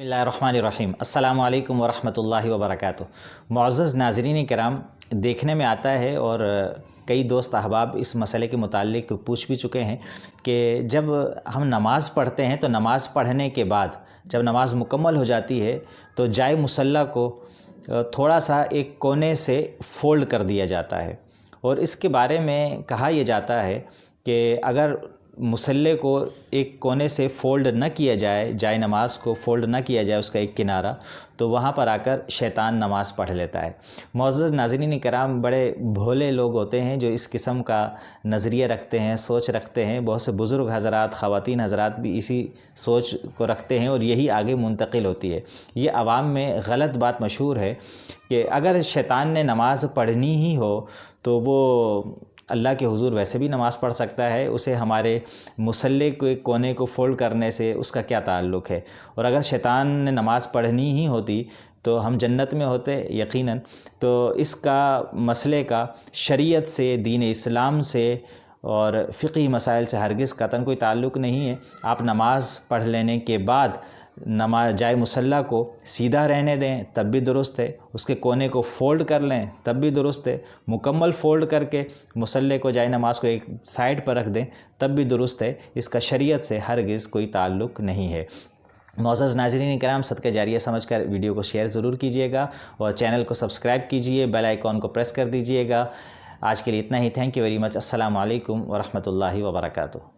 बिस्मिल्लाहिर्रहमानिर्रहीम। अस्सलामु अलैकुम वरहमतुल्लाहि वबरकातुह। मुअज़्ज़ज़ नाज़रीन किराम, देखने में आता है और कई दोस्त अहबाब इस मसले के मुताल्लिक़ पूछ भी चुके हैं कि जब हम नमाज़ पढ़ते हैं तो नमाज़ पढ़ने के बाद जब नमाज़ मुकम्मल हो जाती है तो जाए मुसल्ला को थोड़ा सा एक कोने से फ़ोल्ड कर दिया जाता है और इसके बारे में कहा यह जाता है कि अगर मुसल्ले को एक कोने से फ़ोल्ड न किया जाए, जाए नमाज़ को फ़ोल्ड न किया जाए उसका एक किनारा, तो वहाँ पर आकर शैतान नमाज़ पढ़ लेता है। मुअज़्ज़ज़ नाज़रीन किराम, बड़े भोले लोग होते हैं जो इस किस्म का नज़रिया रखते हैं, सोच रखते हैं। बहुत से बुज़ुर्ग हज़रात, ख़वातीन हज़रात भी इसी सोच को रखते हैं और यही आगे मुंतकिल होती है। ये अवाम में गलत बात मशहूर है कि अगर शैतान ने नमाज़ पढ़नी ही हो तो वो अल्लाह के हुज़ूर वैसे भी नमाज़ पढ़ सकता है, उसे हमारे मुसल्ले के कोने को फ़ोल्ड करने से उसका क्या ताल्लुक़ है। और अगर शैतान ने नमाज़ पढ़नी ही होती तो हम जन्नत में होते यकीनन। तो इसका मसले का शरीयत से, दीन इस्लाम से और फ़िक़ही मसाइल से हरगिज़ कतन कोई ताल्लुक़ नहीं है। आप नमाज़ पढ़ लेने के बाद जाए मुसल्ला को सीधा रहने दें तब भी दुरुस्त है, उसके कोने को फ़ोल्ड कर लें तब भी दुरुस्त है, मुकम्मल फ़ोल्ड करके मुसल्ले को, जाए नमाज़ को एक साइड पर रख दें तब भी दुरुस्त है। इसका शरीयत से हरगिज़ कोई ताल्लुक़ नहीं है। मुअज़्ज़ज़ नाज़रीन किराम, सदका जारिया समझकर वीडियो को शेयर ज़रूर कीजिएगा और चैनल को सब्सक्राइब कीजिए, बेल आइकॉन को प्रेस कर दीजिएगा। आज के लिए इतना ही। Thank you very much. अस्सलामु अलैकुम वरहमतुल्लाहि वबरकातुहू।